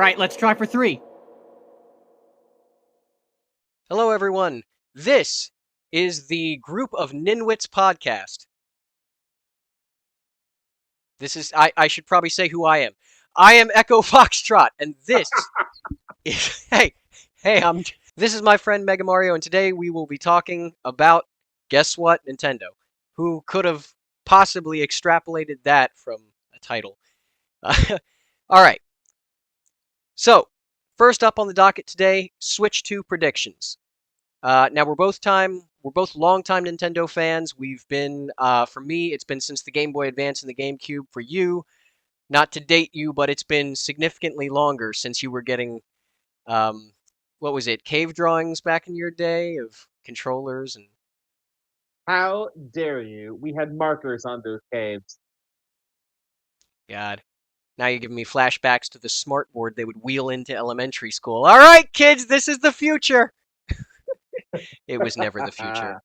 right, let's try for three. Hello, everyone. This is the Group of NINwits podcast. I should probably say who I am. I am Echo Foxtrot, and this is, this is my friend Mega Mario, and today we will be talking about, guess what, Nintendo. Who could have possibly extrapolated that from a title? Alright, so, first up on the docket today, Switch 2 predictions. Now we're both longtime Nintendo fans. We've been, for me, it's been since the Game Boy Advance and the GameCube. For you, not to date you, but it's been significantly longer since you were getting, um, what was it, cave drawings back in your day of controllers and How dare you? We had markers on those caves. God. Now you're giving me flashbacks to the smart board they would wheel into elementary school. All right, kids, this is the future. It was never the future.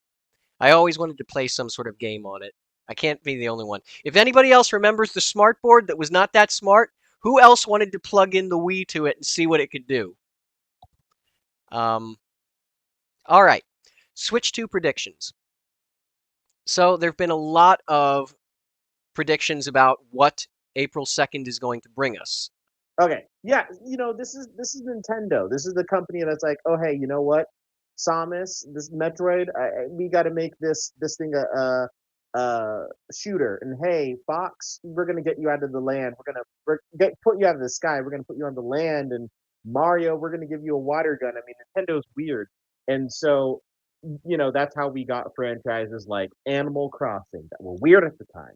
I always wanted to play some sort of game on it. I can't be the only one. If anybody else remembers the smart board that was not that smart, who else wanted to plug in the Wii to it and see what it could do? Um, all right. Switch to predictions. So there have been a lot of predictions about what April 2nd is going to bring us. Okay, yeah, this is Nintendo. This is the company that's like, oh hey, you know what, Samus, this Metroid, we got to make this thing a shooter. And hey, Fox, we're gonna get you out of the land. Put you out of the sky. We're gonna put you on the land. And Mario, we're gonna give you a water gun. I mean, Nintendo's weird, and so that's how we got franchises like Animal Crossing that were weird at the time,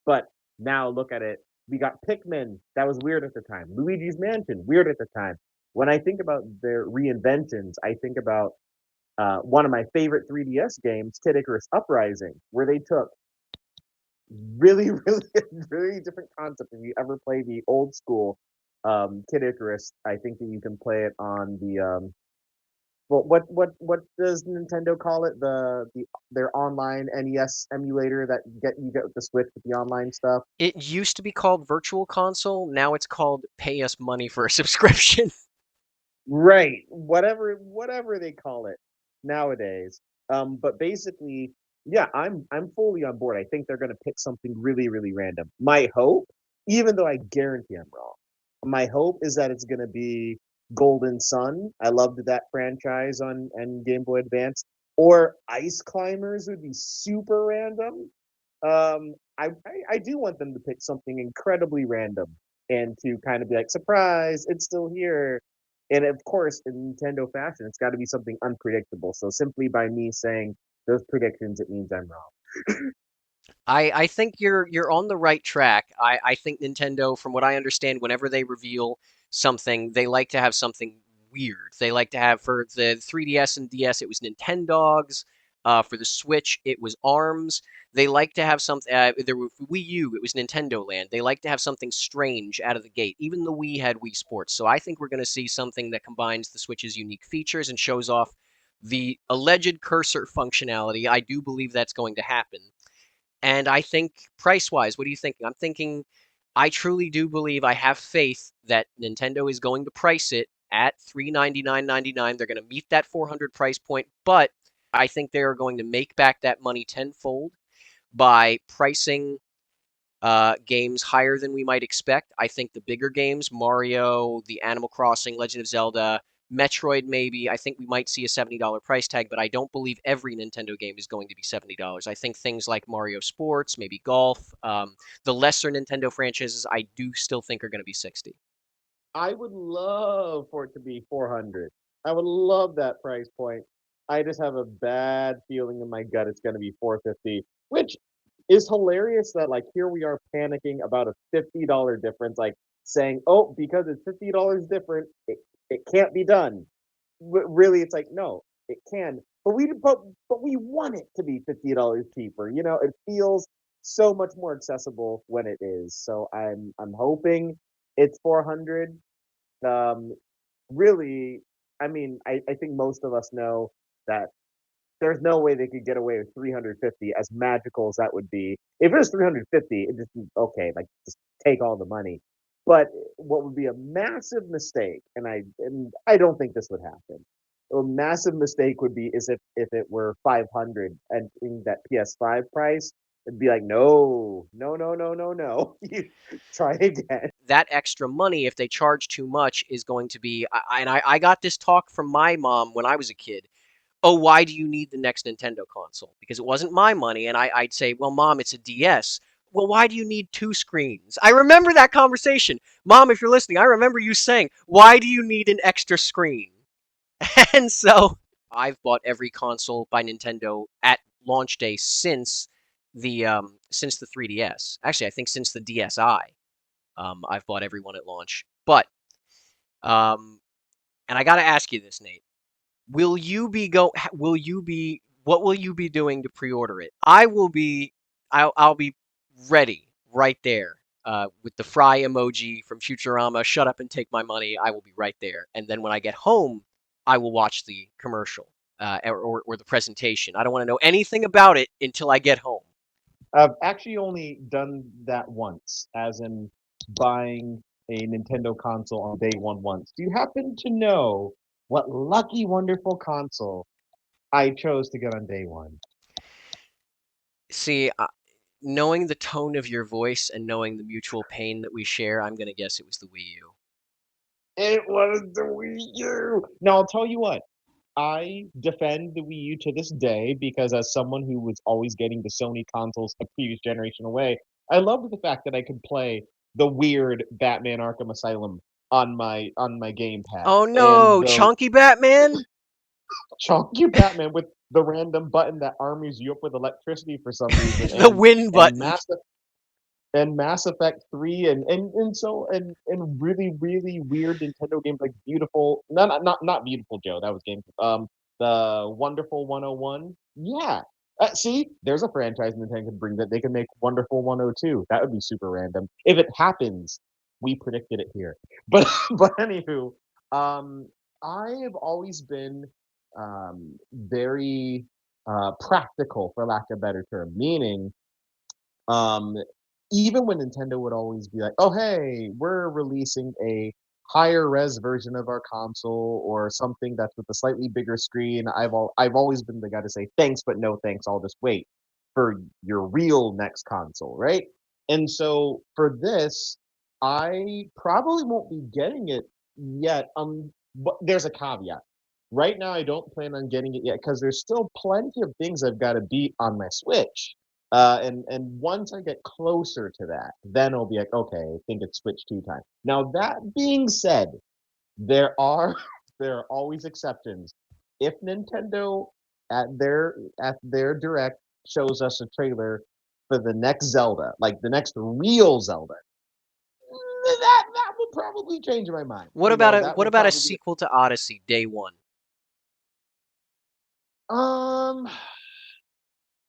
but now look at it. We got Pikmin, that was weird at the time. Luigi's Mansion, weird at the time. When I think about their reinventions, I think about one of my favorite 3DS games, Kid Icarus Uprising, where they took really, really, really different concept. If you ever play the old school Kid Icarus, I think that you can play it on the what does Nintendo call it? Their online NES emulator that you get with the Switch with the online stuff. It used to be called Virtual Console. Now it's called Pay Us Money for a Subscription. Right. Whatever they call it nowadays. But basically, yeah, I'm fully on board. I think they're gonna pick something really, really random. My hope, even though I guarantee I'm wrong, my hope is that it's gonna be Golden Sun. I loved that franchise on Game Boy Advance. Or Ice Climbers would be super random. I do want them to pick something incredibly random and to kind of be like, surprise, it's still here. And of course, in Nintendo fashion, it's got to be something unpredictable. So simply by me saying those predictions, it means I'm wrong. I think you're on the right track. I think Nintendo, from what I understand, whenever they reveal something, they like to have something weird. They like to have for the 3DS and DS, it was Nintendogs. For the Switch, it was ARMS. They like to have something. There were Wii U, it was Nintendo Land. They like to have something strange out of the gate. Even the Wii had Wii Sports. So I think we're going to see something that combines the Switch's unique features and shows off the alleged cursor functionality. I do believe that's going to happen. And I think price wise, what are you thinking? I'm thinking I truly do believe I have faith that Nintendo is going to price it at $399.99. They're going to meet that 400 price point, but I think they are going to make back that money tenfold by pricing games higher than we might expect. I think the bigger games, Mario, the Animal Crossing, Legend of Zelda, Metroid, maybe. I think we might see a $70 price tag, but I don't believe every Nintendo game is going to be $70. I think things like Mario Sports, maybe Golf, the lesser Nintendo franchises, I do still think are going to be 60. I would love for it to be 400. I would love that price point. I just have a bad feeling in my gut it's going to be 450, which is hilarious that like here we are panicking about a $50 difference, like saying, "Oh, because it's $50 different, it can't be done." But really, it's like, no, it can. But we want it to be $50 cheaper. It feels so much more accessible when it is. So I'm hoping it's 400. Um, really, I mean, I think most of us know that there's no way they could get away with 350, as magical as that would be. If it was 350, it just be okay, like just take all the money. But what would be a massive mistake, and I don't think this would happen. A massive mistake would be is if it were 500 and in that PS5 price, it'd be like no, no, no, no, no, no. You try again. That extra money, if they charge too much, is going to be. I got this talk from my mom when I was a kid. Oh, why do you need the next Nintendo console? Because it wasn't my money, and I'd say, well, Mom, it's a DS. Well, why do you need two screens? I remember that conversation. Mom, if you're listening, I remember you saying, why do you need an extra screen? And so I've bought every console by Nintendo at launch day since the 3DS. Actually, I think since the DSi. I've bought every one at launch. But um, and I got to ask you this, Nate. Will you be what will you be doing to pre-order it? I'll be ready right there. With the fry emoji from Futurama, shut up and take my money. I will be right there. And then when I get home, I will watch the commercial or the presentation. I don't want to know anything about it until I get home. I've actually only done that once, as in buying a Nintendo console on day one once. Do you happen to know what lucky, wonderful console I chose to get on day one? See, knowing the tone of your voice and knowing the mutual pain that we share, I'm gonna guess it was the Wii U. It was the Wii U. Now I'll tell you what. I defend the Wii U to this day because as someone who was always getting the Sony consoles the previous generation away, I loved the fact that I could play the weird Batman Arkham Asylum on my gamepad Oh and no, the Chunky Batman? chunky Batman with the random button that armies you up with electricity for some reason The win and button. Mass Effect 3 and really really weird Nintendo games like Beautiful not Beautiful Joe, that was GameCube. The Wonderful 101. Yeah. See, there's a franchise Nintendo could bring that they could make Wonderful 102. That would be super random. If it happens, we predicted it here. But but anywho, um I have always been very practical for lack of a better term, meaning um, even when Nintendo would always be like, "Oh, hey, we're releasing a higher res version of our console or something that's with a slightly bigger screen," I've always been the guy to say, "Thanks, but no thanks. I'll just wait for your real next console," right? And so for this, I probably won't be getting it yet. But there's a caveat. Right now, I don't plan on getting it yet because there's still plenty of things I've got to beat on my Switch. And once I get closer to that, then I'll be like, okay, I think it's Switch 2 time. Now that being said, there are there are always exceptions. If Nintendo at their direct shows us a trailer for the next Zelda, like the next real Zelda, that will probably change my mind. You know, that What would about a probably be sequel to Odyssey day one? um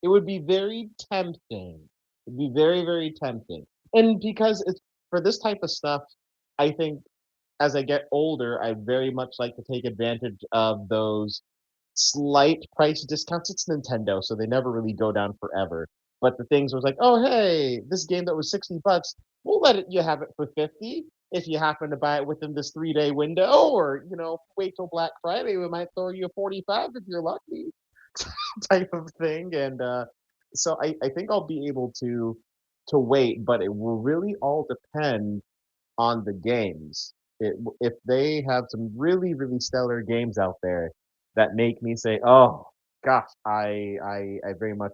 it would be very tempting. It'd be very, very tempting. And because it's for this type of stuff, I think as I get older, I very much like to take advantage of those slight price discounts. It's Nintendo, so they never really go down forever. But the things was like, oh hey, this game that was $60, we'll let it you have it for 50 if you happen to buy it within this 3 day window, or wait till Black Friday, we might throw you a 45 if you're lucky, type of thing. And so I think I'll be able to wait, but it will really all depend on the games. If they have some really, really stellar games out there that make me say, "Oh gosh, I very much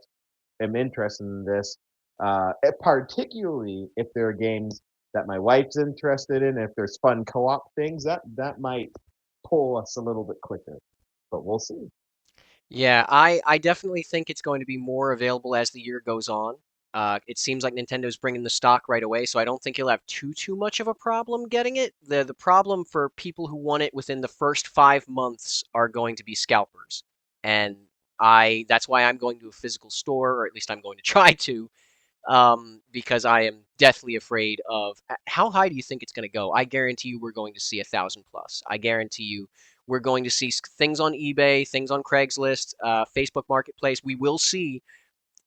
am interested in this," particularly if there are games that my wife's interested in, if there's fun co-op things, that might pull us a little bit quicker. But we'll see. Yeah, I definitely think it's going to be more available as the year goes on. It seems like Nintendo's bringing the stock right away, so I don't think you'll have too much of a problem getting it. The problem for people who want it within the first 5 months are going to be scalpers, and I that's why I'm going to a physical store, or at least I'm going to try to, because I am deathly afraid of how high do you think it's going to go? I guarantee you we're going to see 1,000 plus. I guarantee you we're going to see things on eBay, things on Craigslist, Facebook Marketplace. We will see,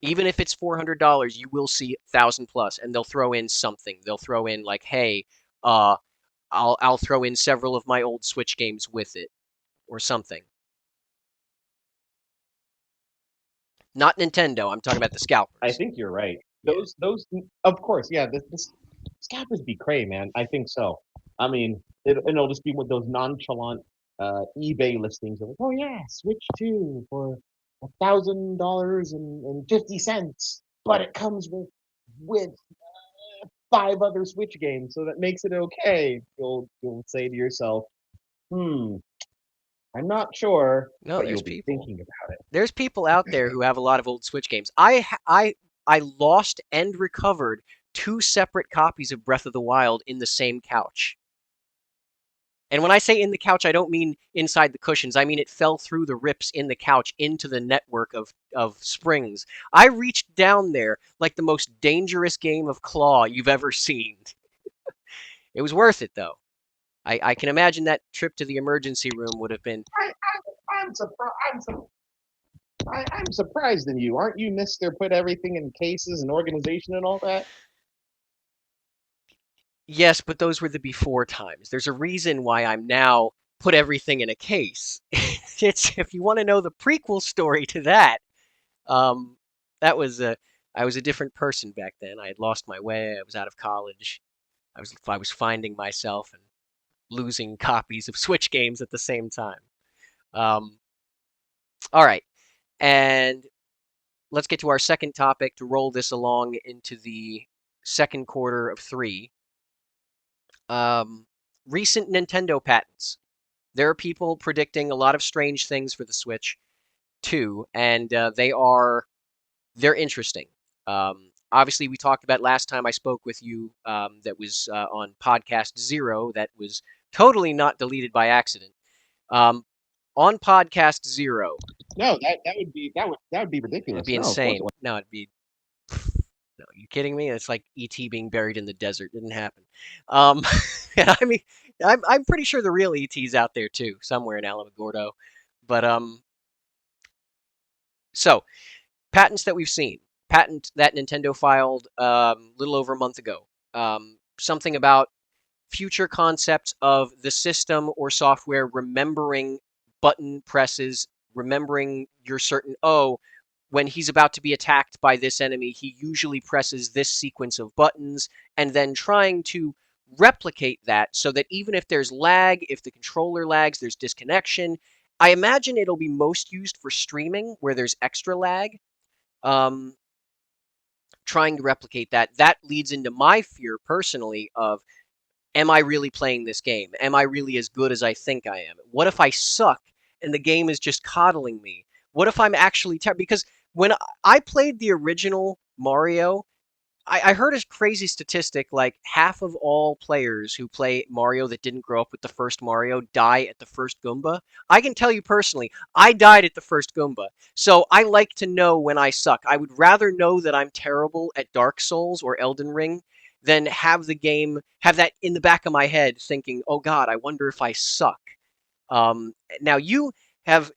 even if it's $400, you will see 1,000 plus, and they'll throw in something. They'll throw in like, hey, uh, I'll throw in several of my old Switch games with it or something. Not Nintendo. I'm talking about the I scalpers. think you're right. Yeah. Those, of course, yeah. This scalpers be cray, man. I think so. I mean, it'll just be with those nonchalant eBay listings of, oh yeah, Switch 2 for $1,000 and 50 cents, but it comes with five other Switch games, so that makes it okay. You'll say to yourself, hmm, I'm not sure, No, but there's you'll be people. thinking about it. There's people out there who have a lot of old Switch games. I lost and recovered two separate copies of Breath of the Wild in the same couch. And when I say in the couch, I don't mean inside the cushions. I mean it fell through the rips in the couch into the network of springs. I reached down there like the most dangerous game of claw you've ever seen. It was worth it, though. I can imagine that trip to the emergency room would have been. I'm surprised. I'm surprised in you. Aren't you Mister Put everything in cases and organization and all that? Yes, but those were the before times. There's a reason why I'm now put everything in a case. It's if you want to know the prequel story to that, um, that was a I was a different person back then. I had lost my way. I was out of college. I was finding myself and losing copies of Switch games at the same time. Um, all right, and let's get to our second topic to roll this along into the second quarter of three. Um, Recent Nintendo patents. There are people predicting a lot of strange things for the Switch too, and they're interesting. Obviously, we talked about last time I spoke with you that was on podcast zero that was totally not deleted by accident. Um, on podcast zero, No, that would be it'd ridiculous. be No, of course it insane. wouldn't. No, it'd be no. Are you kidding me? It's like ET being buried in the desert. Didn't happen. Um, and I mean, I'm pretty sure the real ET's out there too, somewhere in Alamogordo. But so patents that we've seen. Patent that Nintendo filed a little over a month ago. Something about future concepts of the system or software remembering button presses, remembering your certain, oh, when he's about to be attacked by this enemy, he usually presses this sequence of buttons, and then trying to replicate that so that even if there's lag, if the controller lags, there's disconnection. I imagine it'll be most used for streaming where there's extra lag. Um, Trying to replicate that, that leads into my fear personally of, am I really playing this game? Am I really as good as I think I am? What if I suck and the game is just coddling me? What if I'm actually terrible? Because when I played the original Mario, I heard a crazy statistic like half of all players who play Mario that didn't grow up with the first Mario die at the first Goomba. I can tell you personally, I died at the first Goomba. So I like to know when I suck. I would rather know that I'm terrible at Dark Souls or Elden Ring than have the game have that in the back of my head thinking, "Oh God, I wonder if I suck." Now you have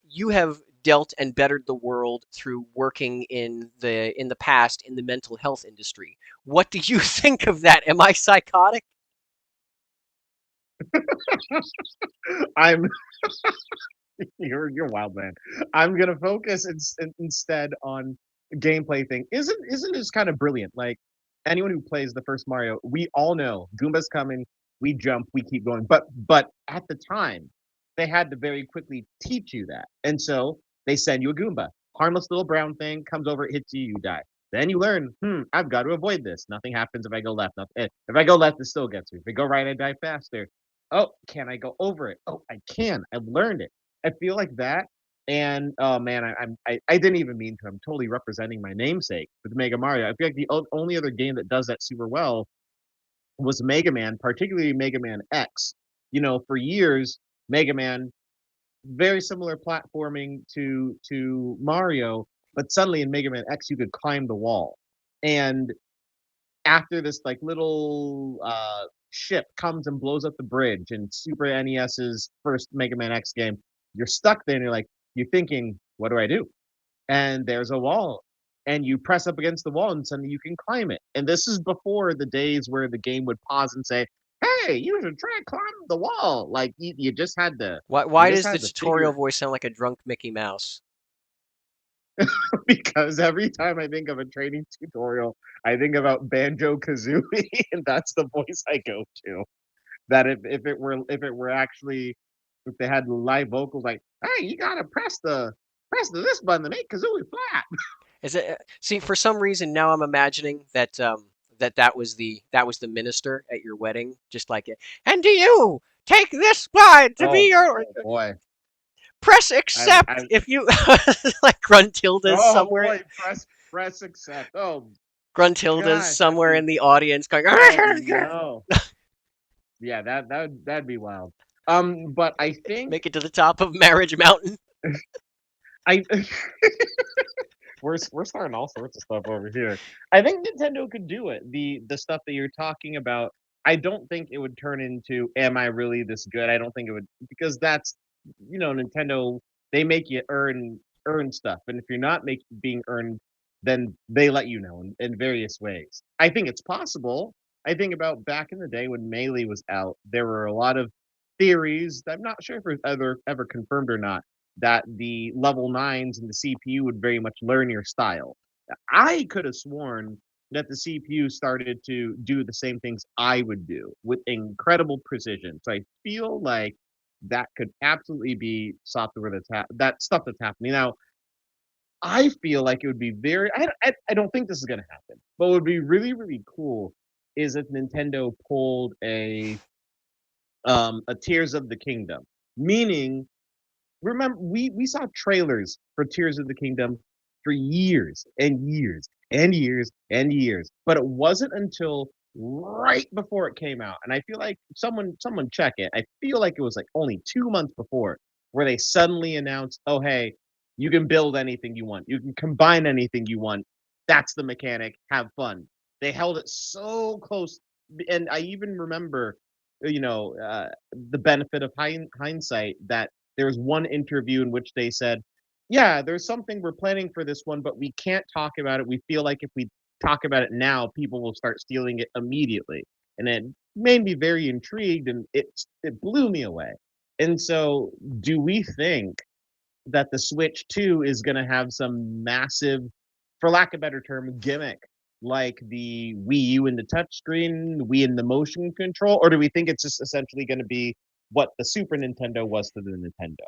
dealt and bettered the world through working in the past in the mental health industry. What do you think of that? Am I psychotic? I'm you're wild, man. I'm gonna focus instead on gameplay thing. Isn't this kind of brilliant? Like anyone who plays the first Mario, we all know Goomba's coming. We jump, we keep going. But at the time, they had to very quickly teach you that, and so they send you a Goomba, harmless little brown thing, comes over, it hits you, you die. Then you learn, I've got to avoid this. Nothing happens if I go left. Nothing, if I go left, it still gets me. If I go right, I die faster. Oh, can I go over it? Oh, I can. I've learned it. I feel like that. And oh man, I didn't even mean to. I'm totally representing my namesake with Mega Mario. I feel like the only other game that does that super well was Mega Man, particularly Mega Man X. For years, Mega Man very similar platforming to Mario, but suddenly in Mega Man X you could climb the wall. And after this like little ship comes and blows up the bridge in Super NES's first Mega Man X game, you're stuck there and you're thinking, what do I do? And there's a wall. And you press up against the wall and suddenly you can climb it. And this is before the days where the game would pause and say, hey, you should try climbing the wall. Like you Why just does the had to tutorial figure voice sound like a drunk Mickey Mouse? because every time I think of a training tutorial, I think about Banjo Kazooie, and that's the voice I go to. That if it were actually if they had live vocals like, hey, you gotta press the this button to make Kazooie flat. Is it see for some reason now I'm imagining that that was the minister at your wedding, just like it. And do you take this bride to be your Oh boy. press I accept if you like Gruntilda's oh somewhere. boy, press accept. Oh Gruntilda's gosh, that'd somewhere be in the audience going. oh no. Yeah, that'd be wild. But I think Make it to the top of Marriage Mountain. I we're starting all sorts of stuff over here. I think Nintendo could do it. The stuff that you're talking about, I don't think it would turn into am I really this good? I don't think it would because that's Nintendo, they make you earn stuff. And if you're not being earned, then they let you know in various ways. I think it's possible. I think about back in the day when Melee was out, there were a lot of theories that I'm not sure if it was ever confirmed or not that the level nines and the CPU would very much learn your style. I could have sworn that the CPU started to do the same things I would do with incredible precision. So I feel like that could absolutely be software that stuff that's happening now. I feel like it would be I don't think this is going to happen, but what would be really cool is if Nintendo pulled a Tears of the Kingdom, meaning remember we saw trailers for Tears of the Kingdom for years and years and years and years, but it wasn't until right before it came out, and I feel like someone check it. I feel like it was like only 2 months before where they suddenly announced, "Oh hey, you can build anything you want, you can combine anything you want. That's the mechanic. Have fun." They held it so close, and I even remember, the benefit of hindsight that there was one interview in which they said, "Yeah, there's something we're planning for this one, but we can't talk about it. We feel like if we talk about it now, people will start stealing it immediately." And it made me very intrigued, and it blew me away. And so, do we think that the Switch 2 is going to have some massive, for lack of a better term, gimmick like the Wii U and the touchscreen, Wii and the motion control, or do we think it's just essentially going to be what the Super Nintendo was to the Nintendo?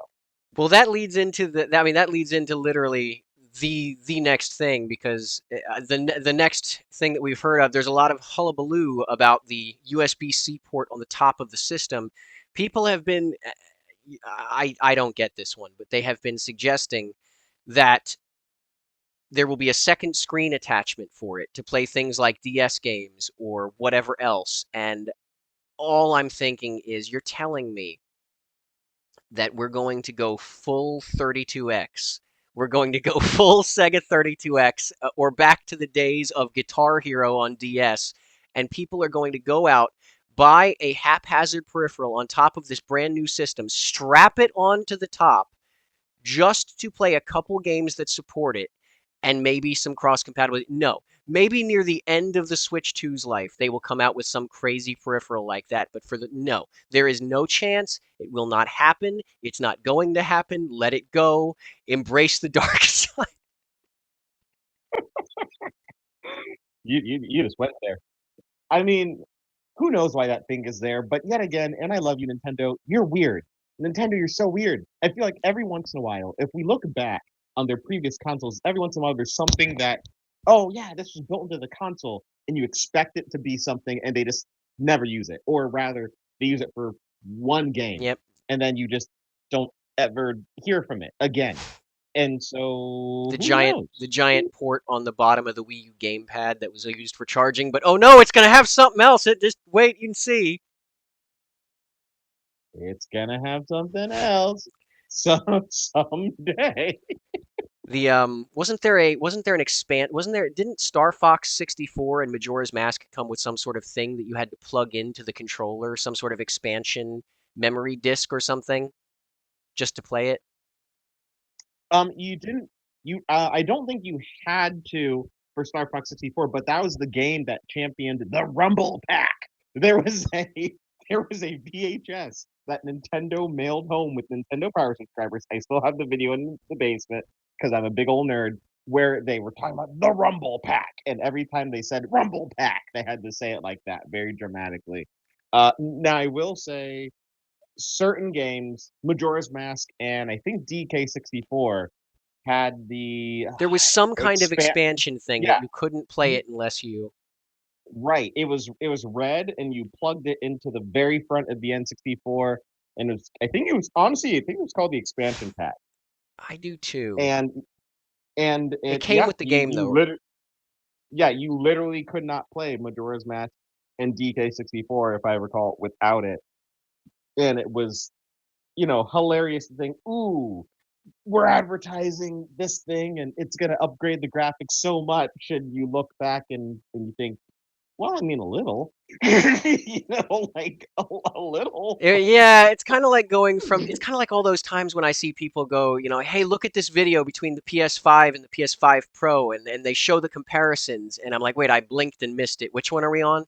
Well, that leads into that leads into literally the next thing because the next thing that we've heard of, there's a lot of hullabaloo about the USB-C port on the top of the system. People have been, I don't get this one, but they have been suggesting that there will be a second screen attachment for it to play things like DS games or whatever else. And all I'm thinking is, you're telling me that we're going to go full 32X. We're going to go full Sega 32X or back to the days of Guitar Hero on DS, and people are going to go out, buy a haphazard peripheral on top of this brand new system, strap it onto the top just to play a couple games that support it, and maybe some cross compatibility. No, maybe near the end of the Switch 2's life, they will come out with some crazy peripheral like that. But no, there is no chance. It will not happen. It's not going to happen. Let it go. Embrace the dark side. You just went there. I mean, who knows why that thing is there? But yet again, and I love you, Nintendo. You're weird. Nintendo, you're so weird. I feel like every once in a while, if we look back on their previous consoles, every once in a while there's something that, oh yeah, this was built into the console, and you expect it to be something, and they just never use it, or rather, they use it for one game, Yep. and then you just don't ever hear from it again. And so, The who giant knows? the giant port on the bottom of the Wii U gamepad that was used for charging, but oh no, it's gonna have something else. It just wait and see. It's gonna have something else someday. The wasn't there an expand wasn't there didn't Star Fox 64 and Majora's Mask come with some sort of thing that you had to plug into the controller, some sort of expansion memory disk or something just to play it? You didn't. I don't think you had to for Star Fox 64, but that was the game that championed the Rumble Pack. There was a there was a VHS that Nintendo mailed home with Nintendo Power subscribers. I still have the video in the basement because I'm a big old nerd. Where they were talking about the Rumble Pack, and every time they said Rumble Pack, they had to say it like that, very dramatically. Now I will say certain games, Majora's Mask and I think DK64 had the There was some kind of expand. expansion thing that Yeah, you couldn't play it unless you. right. It was red, and you plugged it into the very front of the N64, and it was, I think it was honestly, I think it was called the expansion pack, I do too. and It it came yeah, with the game you though. literally yeah, you literally could not play Majora's Mask and DK64 if I recall without it, and it was hilarious to think, ooh, we're advertising this thing and it's going to upgrade the graphics so much. And you look back and you think, well, I mean, a little, like a little. Yeah, it's kind of like going from. It's kind of like all those times when I see people go, hey, look at this video between the PS5 and the PS5 Pro, and they show the comparisons, and I'm like, wait, I blinked and missed it. Which one are we on?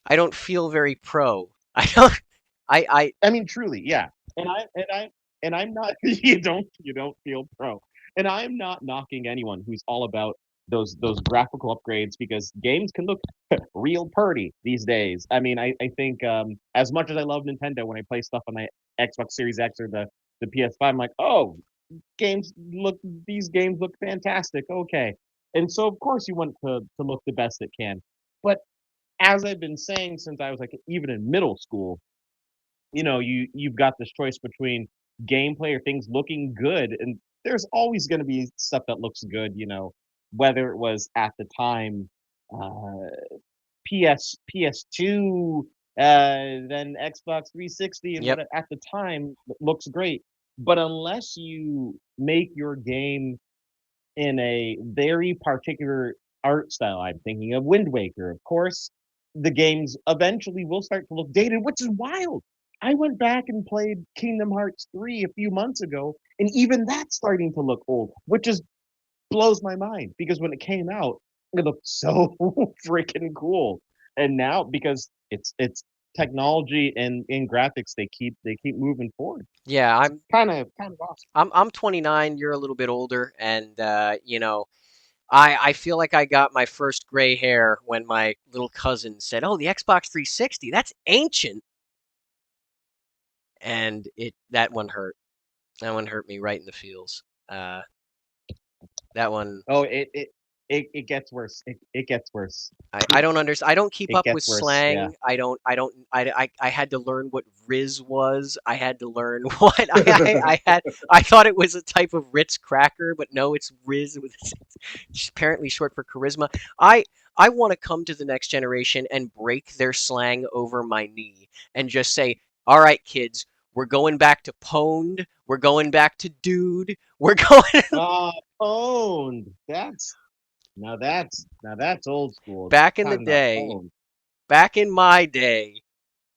I don't feel very pro. I don't. I I mean, truly, yeah. And I'm not. You don't feel pro. And I'm not knocking anyone who's all about those graphical upgrades because games can look real pretty these days. I mean, I think as much as I love Nintendo when I play stuff on my Xbox Series X or the PS5, I'm like, oh, these games look fantastic. Okay, and so of course you want to look the best it can. But as I've been saying since I was like even in middle school, you've got this choice between gameplay or things looking good, and there's always going to be stuff that looks good, whether it was at the time uh, PS2, then Xbox 360, and yep. what at the time looks great. But unless you make your game in a very particular art style. I'm thinking of Wind Waker. Of course, the games eventually will start to look dated, which is wild. I went back and played Kingdom Hearts 3 a few months ago, and even that's starting to look old, which just blows my mind because when it came out, it looked so freaking cool. And now because it's technology and in graphics, they keep moving forward. Yeah, It's kind of awesome. I'm 29. You're a little bit older, and I feel like I got my first gray hair when my little cousin said, "Oh, the Xbox 360, that's ancient," and it that one hurt. That one hurt me right in the feels. Uh, that one Oh, it gets worse. It gets worse. I don't understand. I don't keep It up with gets worse. Yeah. slang. I had to learn what Riz was. I had to learn what I thought it was a type of Ritz cracker, but no, it's Riz. It's apparently short for charisma. I I want to come to the next generation and break their slang over my knee and just say, "All right, kids, we're going back to pwned. We're going back to dude. We're going Pwned. That's old school. back in the Talking about day. pwned. Back in my day,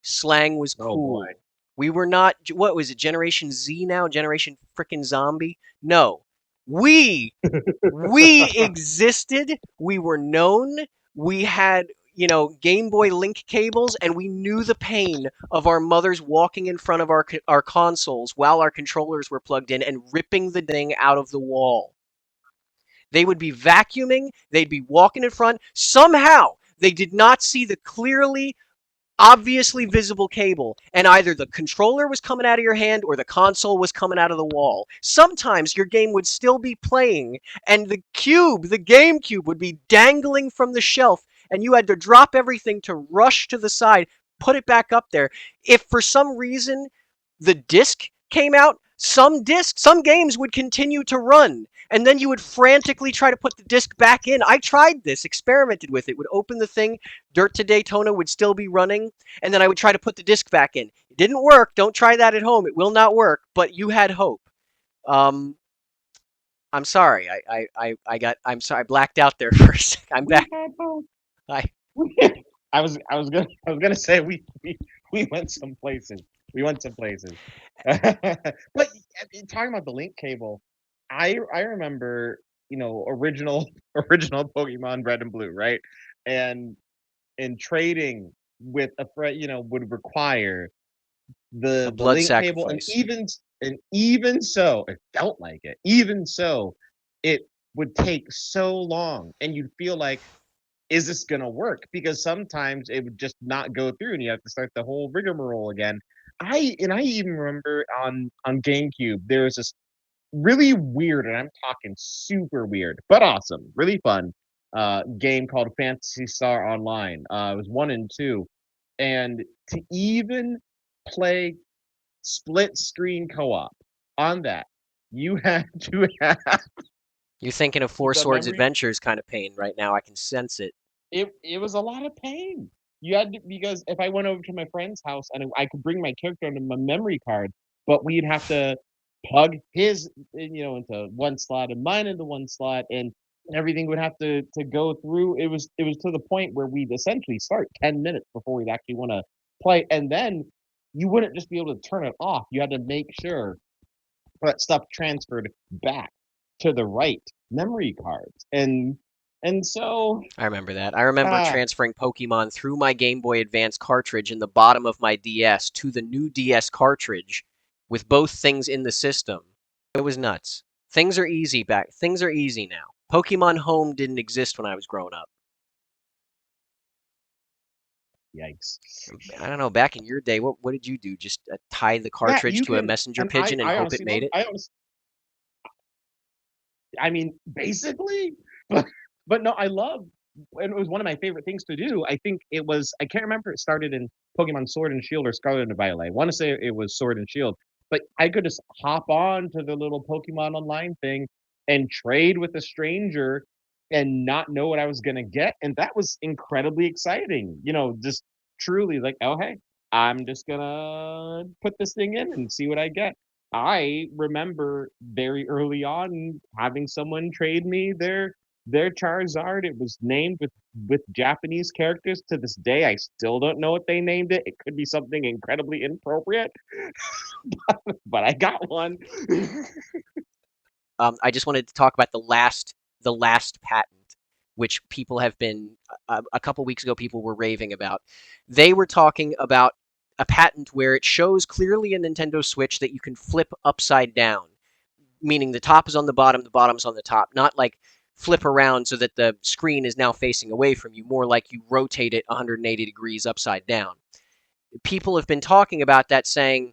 slang was Oh boy. cool. We were not, what was it, Generation Z now? Generation frickin' zombie? No. We, we existed. We were known. We had, Game Boy Link cables, and we knew the pain of our mothers walking in front of our consoles while our controllers were plugged in and ripping the thing out of the wall. They would be vacuuming, they'd be walking in front. Somehow, they did not see the clearly obviously visible cable, and either the controller was coming out of your hand or the console was coming out of the wall. Sometimes your game would still be playing, and the GameCube, would be dangling from the shelf, and you had to drop everything to rush to the side, put it back up there. If for some reason the disc came out, some games would continue to run. And then you would frantically try to put the disc back in. I tried this, experimented with it, would open the thing, Dirt to Daytona would still be running, and then I would try to put the disc back in. It didn't work. Don't try that at home. It will not work, but you had hope. Um, I'm sorry. I'm sorry. I blacked out there for a sec. I'm We back. had both. I, I was gonna say we went some places. We went some places. But talking about the link cable, I remember original original Pokemon Red and Blue, right? And and trading with a friend, would require A the blood link cable, and sacrifice. even so, it felt like it. Even so, it would take so long, and you'd feel like, is this gonna work? Because sometimes it would just not go through, and you have to start the whole rigmarole again. I even remember on GameCube there was this really weird, and I'm talking super weird, but awesome, really fun game called Fantasy Star Online. It was 1 and 2, and to even play split screen co-op on that, you had to have You're thinking of Four the Swords memory. Adventures kind of pain right now. I can sense it. It was a lot of pain. You had to, because if I went over to my friend's house and I could bring my character into my memory card, but we'd have to plug his, into one slot and mine into one slot, and everything would have to go through. It was to the point where we'd essentially start 10 minutes before we'd actually want to play, and then you wouldn't just be able to turn it off. You had to make sure that stuff transferred back to the right memory cards, and so I remember that. I remember ah transferring Pokemon through my Game Boy Advance cartridge in the bottom of my DS to the new DS cartridge with both things in the system. It was nuts. Things are easy now. Pokemon Home didn't exist when I was growing up. yikes. I don't know, back in your day, what did you do? Just tie the Yeah, cartridge you to a can, messenger and I pigeon and I hope it honestly made love it? I honestly I mean, basically, but no, I love, and it was one of my favorite things to do. I think it was, I can't remember, it started in Pokemon Sword and Shield or Scarlet and Violet. I want to say it was Sword and Shield, but I could just hop on to the little Pokemon Online thing and trade with a stranger and not know what I was gonna get, and that was incredibly exciting. Just truly like, oh hey, I'm just gonna put this thing in and see what I get. I remember very early on having someone trade me their Charizard. It was named with Japanese characters. To this day, I still don't know what they named it. It could be something incredibly inappropriate, but I got one. I just wanted to talk about the last patent, which people have been a couple weeks ago. People were raving about. They were talking about a patent where it shows clearly a Nintendo Switch that you can flip upside down, meaning the top is on the bottom, the bottom's on the top, not like flip around so that the screen is now facing away from you, more like you rotate it 180 degrees upside down. People have been talking about that, saying,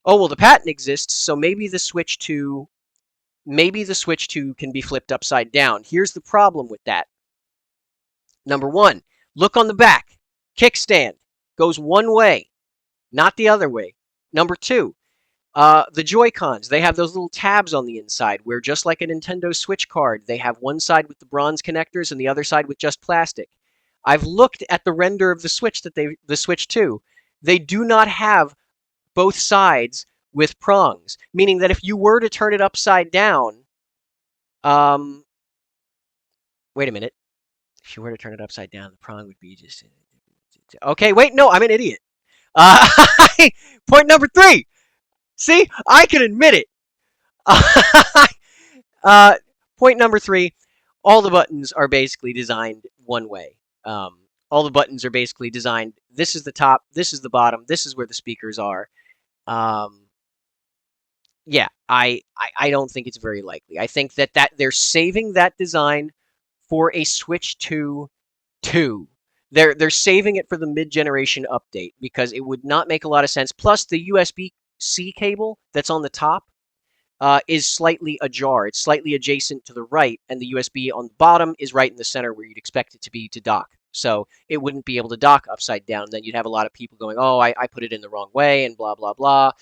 "Oh well, the patent exists, so maybe the Switch 2 can be flipped upside down." Here's the problem with that. Number one, look on the back. Kickstand goes one way, not the other way. Number two, the Joy-Cons, they have those little tabs on the inside where, just like a Nintendo Switch card, they have one side with the bronze connectors and the other side with just plastic. I've looked at the render of the Switch 2. They do not have both sides with prongs, meaning that if you were to turn it upside down, um, wait a minute. If you were to turn it upside down, the prong would be just. Okay, wait, no, I'm an idiot. Uh, point number three. See, I can admit it. uh, point number three. All the buttons are basically designed one way. All the buttons are basically designed. This is the top. This is the bottom. This is where the speakers are. Um, yeah, I don't think it's very likely. I think that they're saving that design for a Switch 2. They're saving it for the mid-generation update because it would not make a lot of sense. Plus, the USB-C cable that's on the top is slightly ajar. It's slightly adjacent to the right, and the USB on the bottom is right in the center where you'd expect it to be to dock. So it wouldn't be able to dock upside down. Then you'd have a lot of people going, "Oh, I put it in the wrong way," and blah blah blah.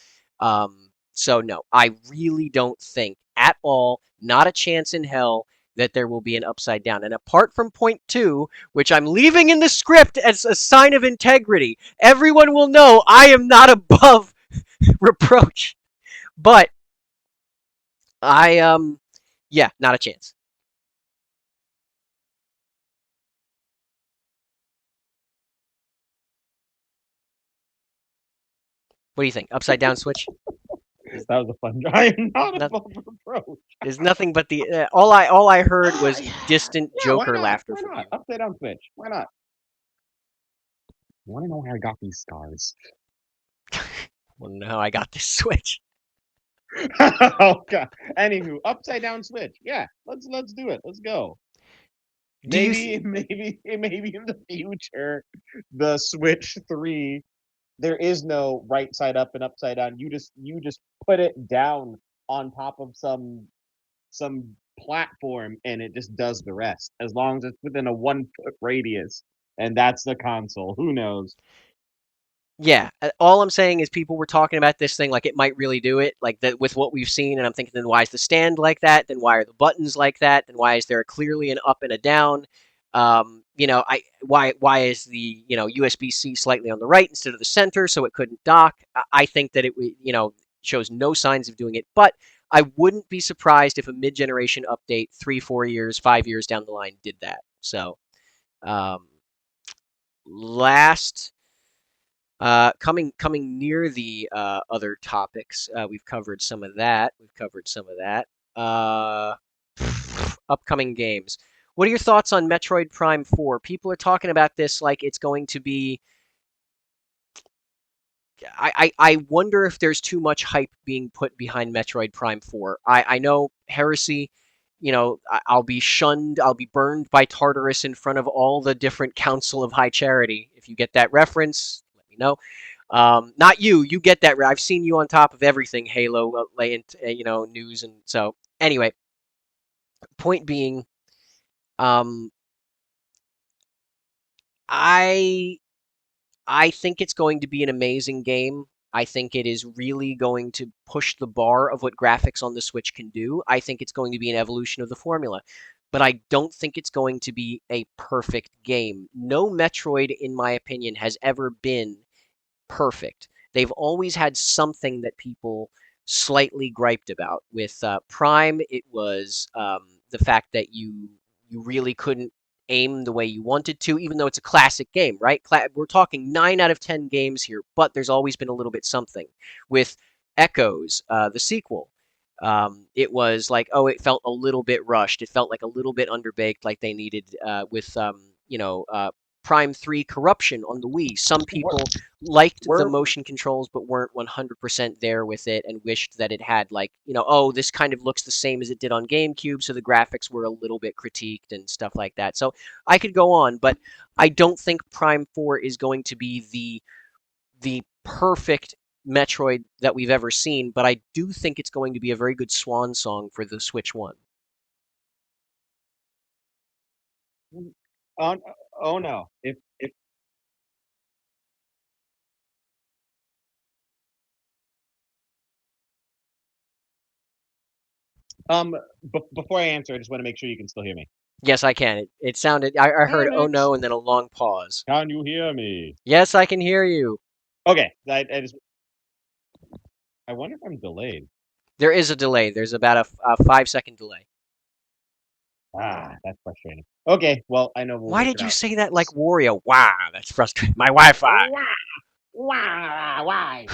So no, I really don't think at all, not a chance in hell, that there will be an upside down. And apart from point two, which I'm leaving in the script as a sign of integrity, everyone will know I am not above reproach. But yeah, not a chance. What do you think? Upside down switch? There's, That was a fun try. I am not not, above reproach. there's nothing but the all I heard was Yeah, distant yeah. Why Joker not? laughter Why from not? you. Upside down switch. Why not? Want to know how I got these scars? Well, no, I got this Switch. Oh god. Anywho, upside down switch. Yeah, let's do it. Let's go. Do you? Maybe in the future, the Switch 3, there is no right side up and upside down. You just put it down on top of some platform and it just does the rest. As long as it's within a 1 foot radius. And that's the console. Who knows? Yeah, all I'm saying is people were talking about this thing like it might really do it, like that with what we've seen, and I'm thinking, then why is the stand like that? Then why are the buttons like that? Then why is there clearly an up and a down? I why is the USB-C slightly on the right instead of the center so it couldn't dock? I think that shows no signs of doing it, but I wouldn't be surprised if a mid-generation update 3, 4 years, 5 years down the line did that. So, um, last. Coming near the other topics, we've covered some of that. We've covered some of that. Uh, Upcoming games. What are your thoughts on Metroid Prime 4? People are talking about this like it's going to be. I wonder if there's too much hype being put behind Metroid Prime 4. I know Heresy, I'll be shunned, I'll be burned by Tartarus in front of all the different Council of High Charity. If you get that reference, let me know. Not you. You get that. I've seen you on top of everything Halo, news, and so anyway. Point being, um, I I think it's going to be an amazing game. I think it is really going to push the bar of what graphics on the Switch can do. I think it's going to be an evolution of the formula. But I don't think it's going to be a perfect game. No Metroid, in my opinion, has ever been perfect. They've always had something that people slightly griped about. With Prime, it was the fact that you really couldn't aim the way you wanted to, even though it's a classic game, right? We're talking 9 out of 10 games here, but there's always been a little bit something. With Echoes, the sequel, it was like, oh, it felt a little bit rushed. It felt like a little bit underbaked, like they needed with Prime 3 Corruption on the Wii. Some We're, people liked the we're motion controls but weren't 100% there with it and wished that it had oh, this kind of looks the same as it did on GameCube, so the graphics were a little bit critiqued and stuff like that. So I could go on, but I don't think Prime 4 is going to be the perfect Metroid that we've ever seen, but I do think it's going to be a very good swan song for the Switch One. oh, oh no. If before I answer, I just want to make sure you can still hear me. Yes, I can. It sounded. I heard "oh Alex, no" and then a long pause. can you hear me? Yes, I can hear you. Okay, I wonder if I'm delayed. There is a delay. There's about a 5 second delay. Ah, that's frustrating. Okay, well, I know we'll Why work did it you out. say that like Wario? Wow, that's frustrating. My Wi-Fi. Why? Why?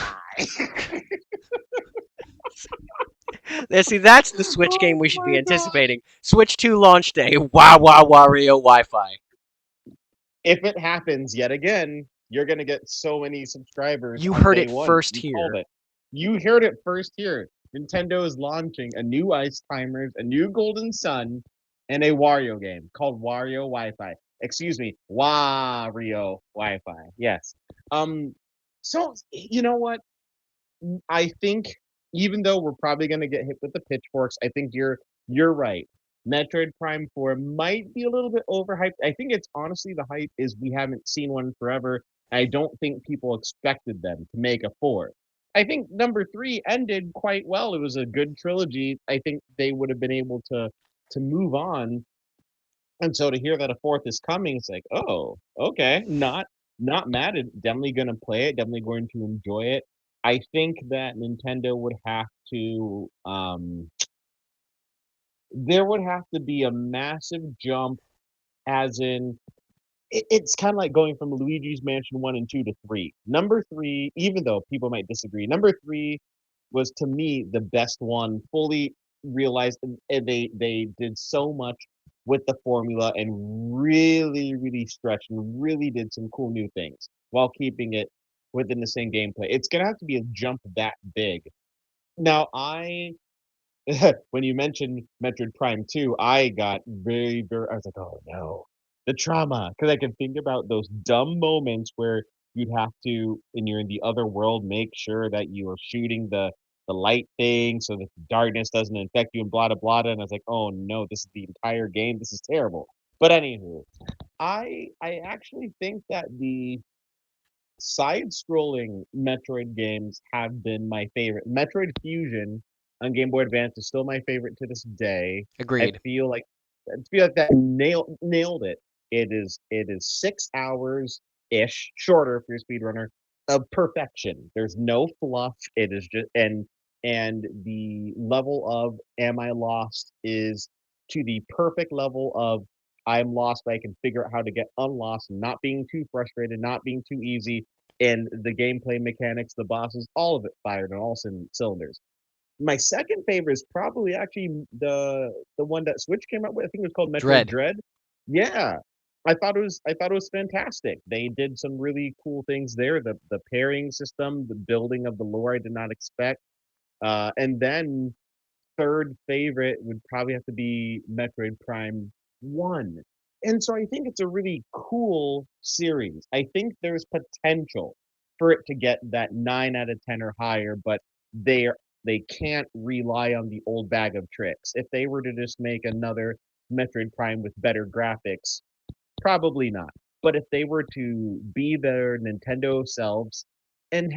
See, that's the Switch game Oh we should be my god! anticipating. Switch 2 launch day. Wow, wow, Wario Wi-Fi. If it happens yet again, you're gonna get so many subscribers You on heard day it one. first You called here. it. You heard it first here. Nintendo is launching a new Ice Timers, a new Golden Sun, and a Wario game called Wario Wi-Fi. Excuse me, Wario Wi-Fi. Yes. So you know what? I think even though we're probably going to get hit with the pitchforks, I think you're right. Metroid Prime 4 might be a little bit overhyped. I think it's honestly the hype is we haven't seen one forever. I don't think people expected them to make a 4. I think number 3 ended quite well. It was a good trilogy. I think they would have been able to move on, and so to hear that a fourth is coming, it's like, oh, okay, not mad at it. Definitely gonna play it, definitely going to enjoy it. I think that Nintendo would have to there would have to be a massive jump as in it's kind of like going from Luigi's Mansion 1 and 2 to 3. Number 3, even though people might disagree, number 3 was to me the best one, fully realized and they did so much with the formula and really, really stretched and really did some cool new things. while keeping it within the same gameplay. It's gonna have to be a jump that big. Now, when you mentioned Metroid Prime 2, I got I was like, oh no, the trauma. Because I can think about those dumb moments where you'd have to, when you're in the other world, make sure that you are shooting the light thing so that the darkness doesn't infect you and blah, blah, blah. And I was like, oh no, this is the entire game. This is terrible. But anywho, I actually think that the side-scrolling Metroid games have been my favorite. Metroid Fusion on Game Boy Advance is still my favorite to this day. I Agreed. feel like that nailed it. It is 6 hours ish, shorter for your speedrunner, of perfection. There's no fluff. It is just and the level of am I lost is to the perfect level of I'm lost, but I can figure out how to get unlost, not being too frustrated, not being too easy, and the gameplay mechanics, the bosses, all of it fired on all cylinders. My second favorite is probably actually the one that Switch came out with. I think it was called Metroid Dread. Dread. Yeah. I thought it was fantastic. They did some really cool things there. The pairing system, the building of the lore I did not expect. And then third favorite would probably have to be Metroid Prime 1. And so I think it's a really cool series. I think there's potential for it to get that 9 out of 10 or higher, but they can't rely on the old bag of tricks. If they were to just make another Metroid Prime with better graphics, probably not. But if they were to be their Nintendo selves and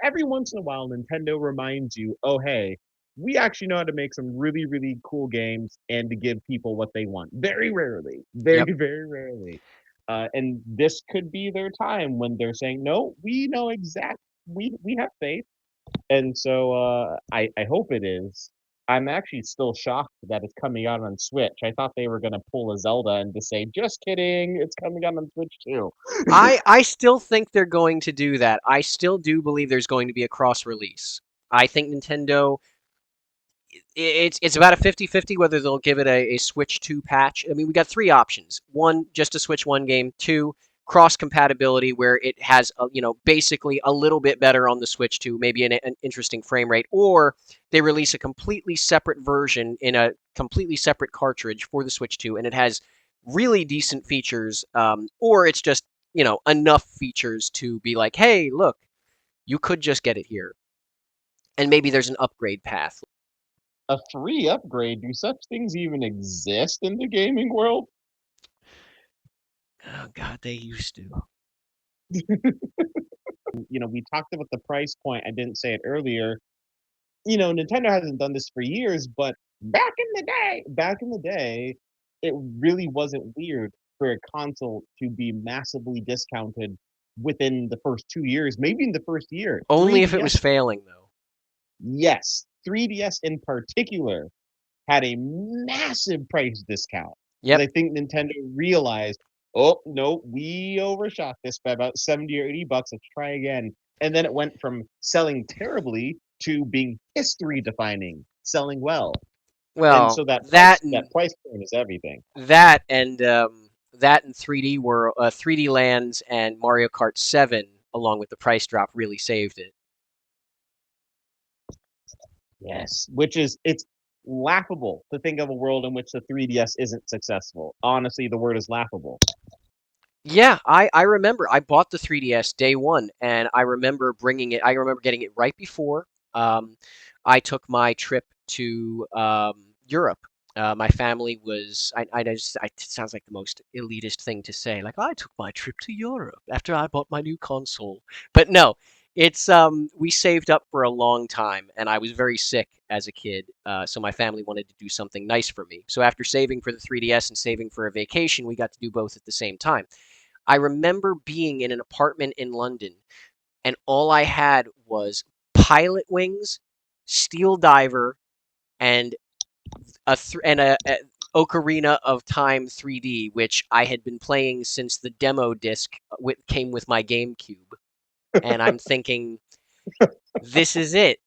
every once in a while, Nintendo reminds you, oh, hey, we actually know how to make some really, really cool games and to give people what they want. Very rarely, very, Yep. very rarely. And this could be their time when they're saying, no, we know we have faith and so I hope it is. I'm actually still shocked that it's coming out on Switch. I thought they were gonna pull a Zelda and to say, just kidding, it's coming out on Switch too. I still think they're going to do that. I still do believe there's going to be a cross release. I think Nintendo it's about a 50-50 whether they'll give it a Switch 2 patch. I mean, we got three options. One, just a Switch 1 game. Two, cross compatibility where it has basically a little bit better on the Switch 2, maybe an interesting frame rate, or they release a completely separate version in a completely separate cartridge for the Switch 2 and it has really decent features, or it's just, enough features to be like, "Hey, look, you could just get it here." And maybe there's an upgrade path. A free upgrade? Do such things even exist in the gaming world? Oh god, they used to. We talked about the price point. I didn't say it earlier. Nintendo hasn't done this for years, but back in the day, it really wasn't weird for a console to be massively discounted within the first 2 years, maybe in the first year. Only if it was 3DS, failing, though. yes, 3DS in particular had a massive price discount because Yep. I think Nintendo realized, oh no, we overshot this by about 70 or 80 bucks. Let's try again. And then it went from selling terribly to being history defining, selling well. And Well, so that that price that and price point is everything. that and that and 3D were 3D Lands and Mario Kart 7, along with the price drop, really saved it. Yes, which is it's laughable to think of a world in which the 3DS isn't successful. Honestly, the word is laughable. Yeah, I remember I bought the 3DS day one, and I remember bringing it. I remember getting it right before I took my trip to Europe. My family was. It sounds like the most elitist thing to say. Like I took my trip to Europe after I bought my new console. But no, it's we saved up for a long time, and I was very sick as a kid. So my family wanted to do something nice for me. So after saving for the 3DS and saving for a vacation, we got to do both at the same time. I remember being in an apartment in London, and all I had was Pilot Wings, Steel Diver, and a Ocarina of Time 3D, which I had been playing since the demo disc came with my GameCube. And I'm thinking, this is it.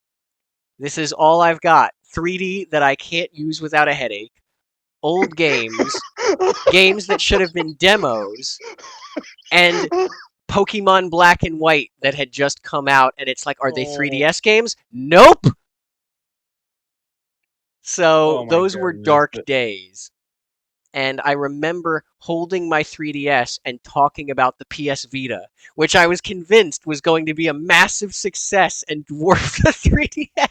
This is all I've got. 3D that I can't use without a headache. Old games, games that should have been demos, and Pokemon Black and White that had just come out, and it's like, are they Oh, 3DS games? Nope. So oh my those were goodness. dark days. And I remember holding my 3DS and talking about the PS Vita, which I was convinced was going to be a massive success and dwarf the 3DS. That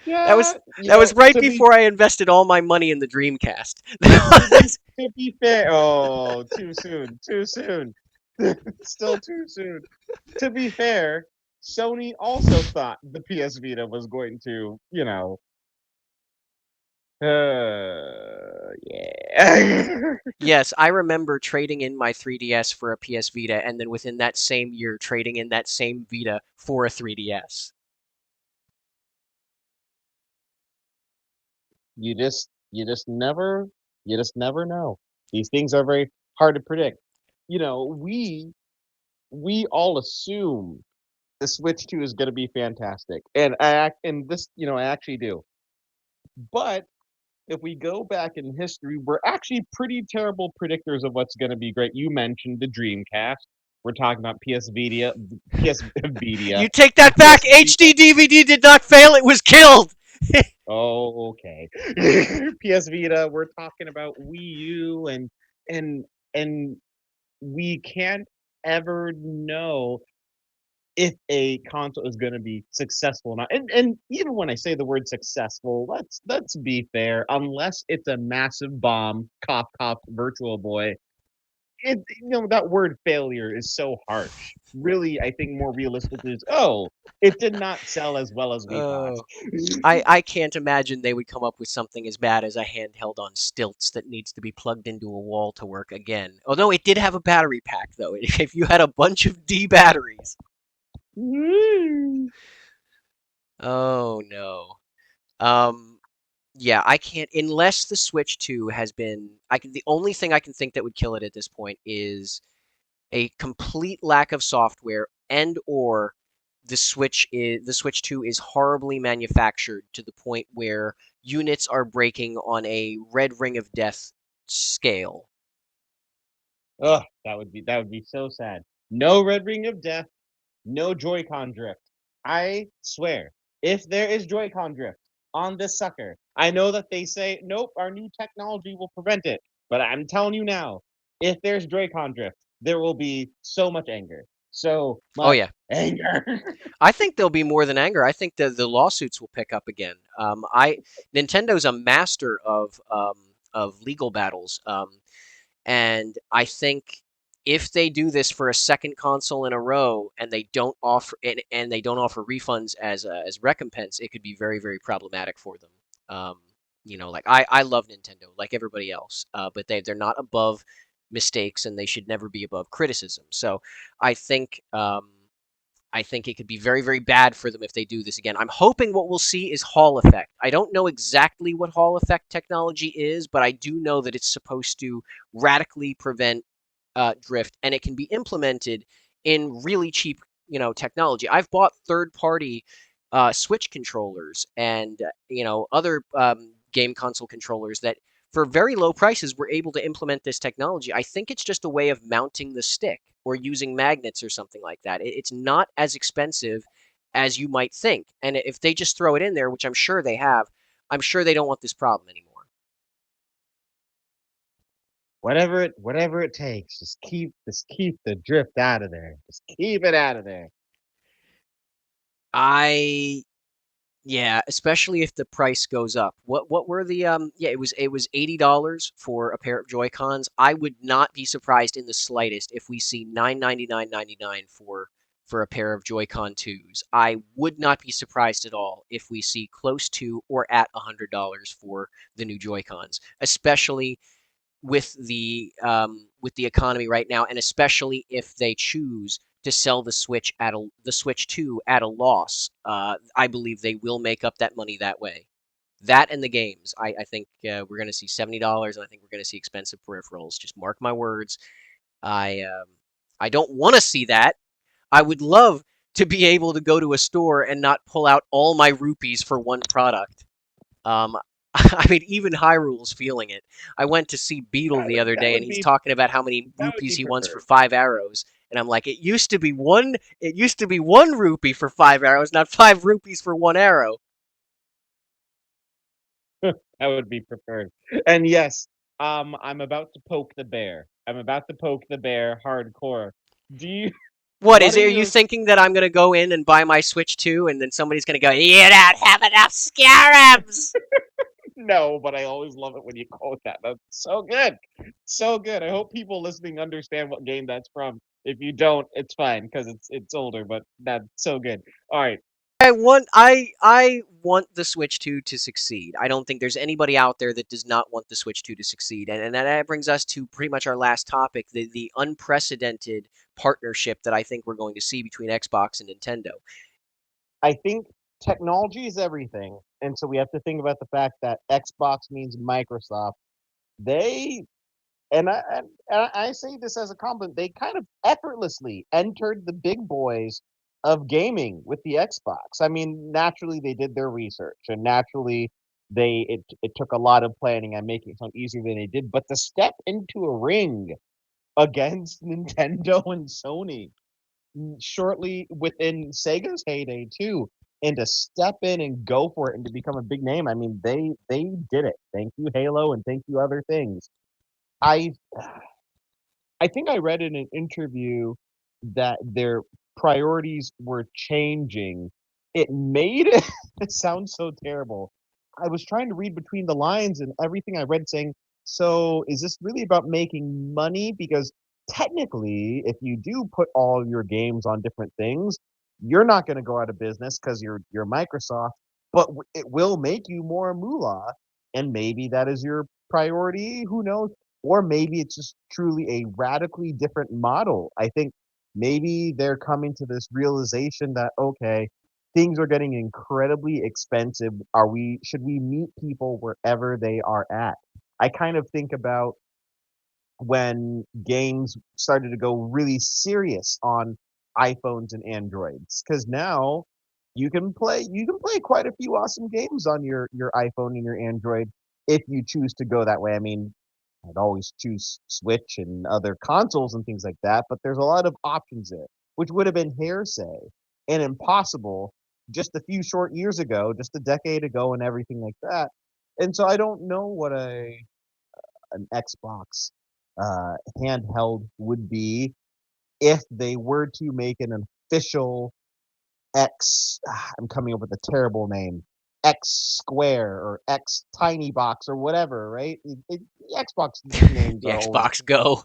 Yeah, was that was right to be before I invested all my money in the Dreamcast. to be to be fair. Oh, too soon, too soon. Still too soon. To be fair, Sony also thought the PS Vita was going to, yeah. Yes, I remember trading in my 3DS for a PS Vita, and then within that same year, trading in that same Vita for a 3DS. You just never know. These things are very hard to predict. You know, we all assume the Switch 2 is going to be fantastic, and this, I actually do. But if we go back in history, we're actually pretty terrible predictors of what's going to be great. You mentioned the Dreamcast. We're talking about PS Vita, PS Vita, You take that back! PS HD Vita. DVD did not fail, it was killed! Oh, okay. PS Vita. We're talking about Wii U, and and we can't ever know if a console is going to be successful or not. And even when I say the word successful, let's be fair. Unless it's a massive bomb, cough cough, Virtual Boy, that word failure is so harsh. Really, I think more realistic is, oh, it did not sell as well as we thought. Oh. I can't imagine they would come up with something as bad as a handheld on stilts that needs to be plugged into a wall to work again. Although it did have a battery pack, though. If you had a bunch of D batteries. Oh no. Um, yeah, I can't unless the Switch 2 has been. The only thing I can think that would kill it at this point is a complete lack of software and or the Switch 2 is horribly manufactured to the point where units are breaking on a red ring of death scale. Ugh, that would be so sad. No Red Ring of Death, no Joy-Con drift. I swear, if there is Joy-Con drift on this sucker, I know that they say, nope, our new technology will prevent it. But I'm telling you now, if there's Joy-Con drift, there will be so much anger. So Oh much yeah. anger. I think there'll be more than anger. I think the lawsuits will pick up again. I Nintendo's a master of legal battles. And I think if they do this for a second console in a row and they don't offer refunds as recompense, it could be very very problematic for them. Um, like I love Nintendo like everybody else, but they're not above mistakes and they should never be above criticism. So I think um, I think it could be very, very bad for them if they do this again. I'm hoping what we'll see is Hall effect. I don't know exactly what Hall effect technology is, but I do know that it's supposed to radically prevent drift, and it can be implemented in really cheap, technology. I've bought third-party Switch controllers and other game console controllers that, for very low prices, were able to implement this technology. I think it's just a way of mounting the stick or using magnets or something like that. It's not as expensive as you might think, and if they just throw it in there, which I'm sure they have, I'm sure they don't want this problem anymore. Whatever it takes, just keep the drift out of there. Just keep it out of there. I Yeah, especially if the price goes up. What were the yeah, it was $80 for a pair of Joy-Cons. I would not be surprised in the slightest if we see 999.99 for a pair of Joy-Con 2s. I would not be surprised at all if we see close to or at $100 for the new Joy-Cons, especially with the economy right now, and especially if they choose to sell the Switch 2 at a loss. I believe they will make up that money that way. That and the games. I think we're going to see $70, and I think we're going to see expensive peripherals. Just mark my words. I don't want to see that. I would love to be able to go to a store and not pull out all my rupees for one product. Um, I mean, even Hyrule's feeling it. I went to see Beetle That the would other that day, and would he's be talking about how many that would rupees be he wants for preferred. 5 arrows. And I'm like, it used to be one. It used to be 1 rupee for 5 arrows, not 5 rupees for 1 arrow. That would be preferred. And yes, I'm about to poke the bear. I'm about to poke the bear hardcore. Do you? What What is are it? Are you your? thinking that I'm gonna go in and buy my Switch 2, and then somebody's gonna go, "You don't have enough scarabs"? No, but I always love it when you quote that. That's so good, so good. I hope people listening understand what game that's from. If you don't, it's fine because it's older, but that's so good. All right, I want the Switch 2 to succeed. I don't think there's anybody out there that does not want the Switch 2 to succeed. And that brings us to pretty much our last topic, the unprecedented partnership that I think we're going to see between Xbox and Nintendo. I think technology is everything, and so we have to think about the fact that Xbox means Microsoft. They and I say this as a compliment. They kind of effortlessly entered the big boys of gaming with the Xbox. I mean, naturally they did their research, and naturally it took a lot of planning and making it sound easier than they did. But to step into a ring against Nintendo and Sony shortly within Sega's heyday too, and to step in and go for it and to become a big name. I mean, they did it. Thank you, Halo, and thank you, other things. I I think I read in an interview that their priorities were changing. It made it it sound so terrible. I was trying to read between the lines and everything I read saying, so is this really about making money? Because technically, if you do put all your games on different things, you're not going to go out of business because you're Microsoft, but it will make you more moolah, and maybe that is your priority. Who knows? Or maybe it's just truly a radically different model. I think maybe they're coming to this realization that okay, things are getting incredibly expensive. Are we should we meet people wherever they are at? I kind of think about when games started to go really serious on iPhones and Androids because now you can play quite a few awesome games on your iPhone and your Android if you choose to go that way. I mean, I'd always choose Switch and other consoles and things like that, but there's a lot of options there, which would have been hearsay and impossible just a few short years ago, just a decade ago, and everything like that. And so I don't know what an Xbox handheld would be if they were to make an official I'm coming up with a terrible name. X Square or X Tiny Box or whatever, right? Xbox names The are always Xbox Go.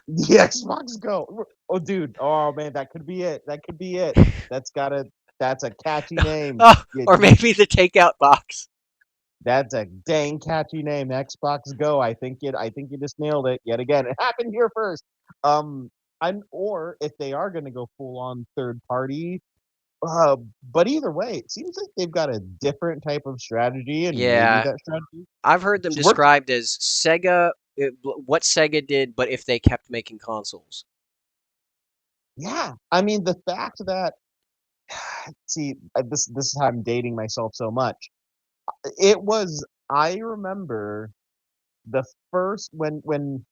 the Xbox Go. Oh, dude. Oh man, that could be it. That could be it. That's got a. That's a catchy name. Oh, Yeah, or maybe the takeout box. that's a dang catchy name. Xbox Go. I think you just nailed it yet again. It happened here first. Um, or if they are going to go full on third party, uh, but either way, it seems like they've got a different type of strategy, and maybe Yeah, that strategy I've heard them works. described as what Sega did, but if they kept making consoles. Yeah, I mean the fact that see this is how I'm dating myself so much. It was I remember the first when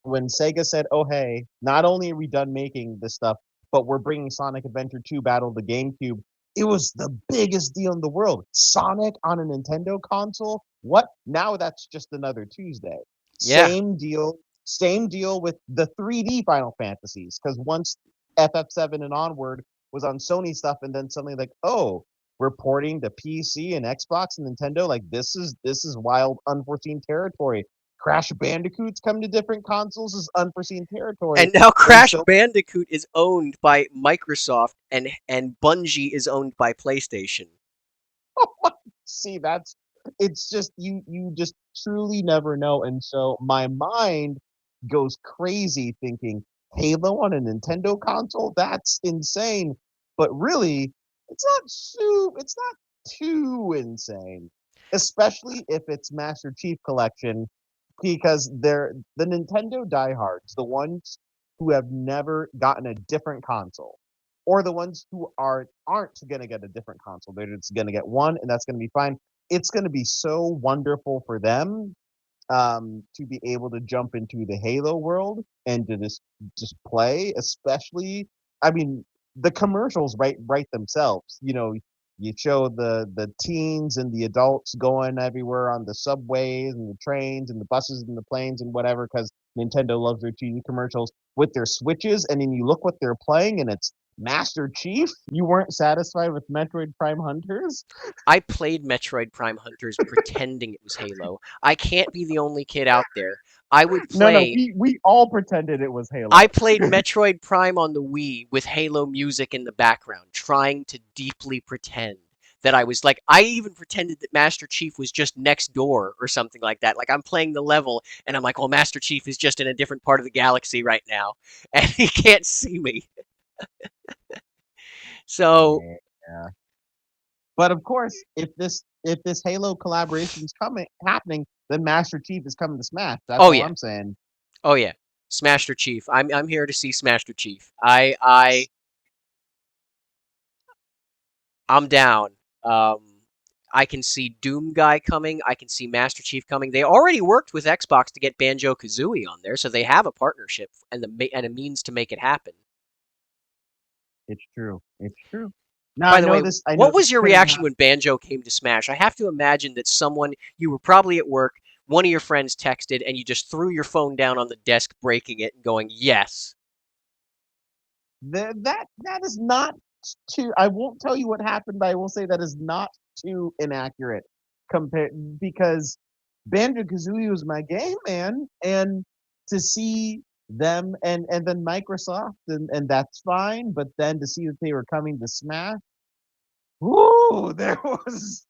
Sega said, "Oh hey, not only are we done making this stuff, but we're bringing Sonic Adventure 2 Battle of the GameCube." It was the biggest deal in the world. Sonic on a Nintendo console? What? Now that's just another Tuesday. Yeah, Same deal with the 3D Final Fantasies because once FF7 and onward was on Sony stuff and then suddenly like, "Oh, we're porting to PC and Xbox and Nintendo. Like this is wild unforeseen territory." Crash Bandicoots come to different consoles is unforeseen territory. and now And Crash so Bandicoot is owned by Microsoft, and Bungie is owned by PlayStation. see that's it's just you just truly never know. And so my mind goes crazy thinking Halo on a Nintendo console, that's insane. But really, it's not too insane. Especially if it's Master Chief Collection, because they're the Nintendo diehards, the ones who have never gotten a different console, or the ones who aren't going to get a different console. They're just going to get one, and that's going to be fine. it's going to be so wonderful for them to be able to jump into the Halo world and to just play, especially. I mean, the commercials write themselves. You know, you show the teens and the adults going everywhere on the subways and the trains and the buses and the planes and whatever because Nintendo loves their cheesy commercials with their Switches, and then you look what they're playing and it's Master Chief. You weren't satisfied with Metroid Prime Hunters? I played Metroid Prime Hunters pretending it was Halo. I can't be the only kid out there. I would No, no, play we all pretended it was I Halo. played Metroid Prime on the Wii with Halo music in the background, trying to deeply pretend that I was like, I even pretended that Master Chief was just next door or something like that. Like I'm playing the level and I'm like, well, Master Chief is just in a different part of the galaxy right now and he can't see me. So, Yeah. But of course, if this Halo collaboration is coming happening, then Master Chief is coming to Smash. That's oh all yeah, I'm saying. oh yeah, Smaster Chief. I'm here to see Smaster Chief. I'm down. I can see Doom Guy coming. I can see Master Chief coming. They already worked with Xbox to get Banjo Kazooie on there, so they have a partnership and and a means to make it happen. It's true. It's true. Now By I the know way, this. I know what this was your couldn't reaction happen. when Banjo came to Smash? I have to imagine that someone you were probably at work, one of your friends texted, and you just threw your phone down on the desk, breaking it, and going, "Yes." That is not too. I won't tell you what happened, but I will say that is not too inaccurate compared because Banjo Kazooie was my game, man, and to see them and then Microsoft and that's fine, but then to see that they were coming to Smash. Ooh, there was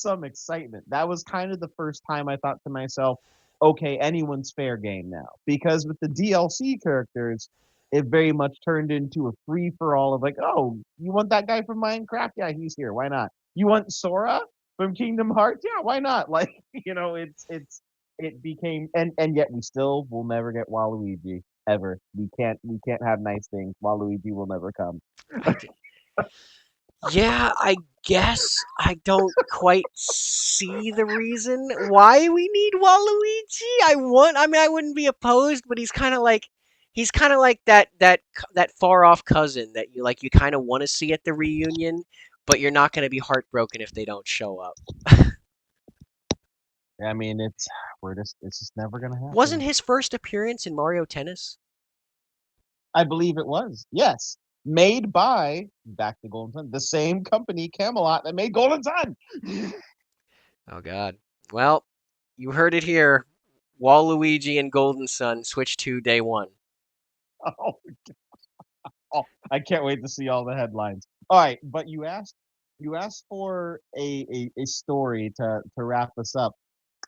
some excitement. That was kind of the first time I thought to myself, okay, anyone's fair game now. Because with the DLC characters, it very much turned into a free for all of like, oh, you want that guy from Minecraft? Yeah, he's here. Why not? You want Sora from Kingdom Hearts? Yeah, why not? Like, it became and yet we still will never get Waluigi ever. We can't have nice things. Waluigi will never come. I, Yeah, I guess I don't quite see the reason why we need Waluigi. I mean, I wouldn't be opposed, but he's kind of like that far off cousin that you kind of want to see at the reunion, but you're not going to be heartbroken if they don't show up. I mean, it's just never gonna Wasn't happen. his first appearance in Mario Tennis? I believe it was. Yes. Made by back to Golden Sun, the same company, Camelot, that made Golden Sun. Oh God. Well, you heard it here. Waluigi and Golden Sun Switch 2 day 1. Oh, oh, I can't wait to see all the headlines. All right, but you asked for a story to wrap us up.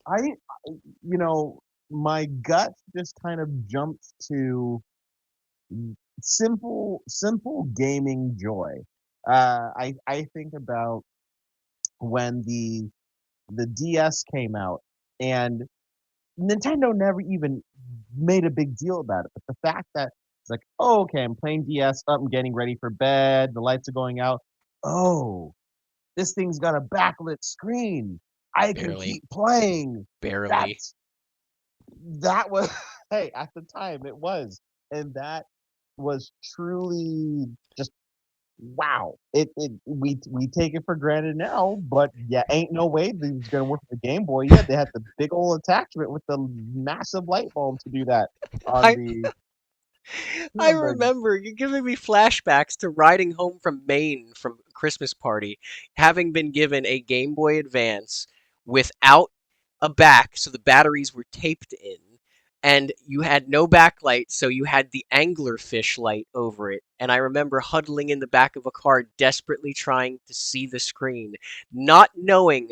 I you know, my gut just kind of jumped to simple gaming joy. I think about when the DS came out and Nintendo never even made a big deal about it. But the fact that it's like, oh, okay, I'm playing DS, I'm getting ready for bed, the lights are going out. Oh, this thing's got a backlit screen. I can Barely. keep playing. Barely. That's that was hey, at the time it was. And that was truly just wow. We take it for granted now, but yeah, ain't no way this was gonna work with the Game Boy. Yeah, they had the big old attachment with the massive light bulb to do that on I the I Hamburg. remember you're giving me flashbacks to riding home from Maine from a Christmas party, having been given a Game Boy Advance without a back, so the batteries were taped in, and you had no backlight, so you had the anglerfish light over it. And I remember huddling in the back of a car, desperately trying to see the screen, not knowing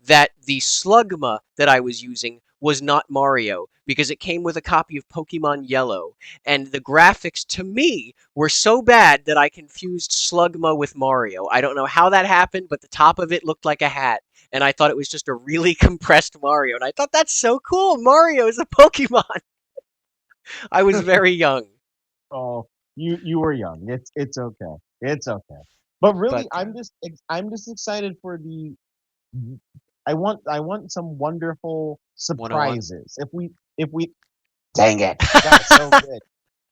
that the Slugma that I was using was not Mario because it came with a copy of Pokemon Yellow, and the graphics to me were so bad that I confused Slugma with Mario. I don't know how that happened, but the top of it looked like a hat, and I thought it was just a really compressed Mario, and I thought that's so cool. Mario is a Pokemon. I was very young, Oh, you were young. It's okay. It's okay. But really, but I'm just excited for the I want some wonderful 101. surprises. If we dang it, that was so good.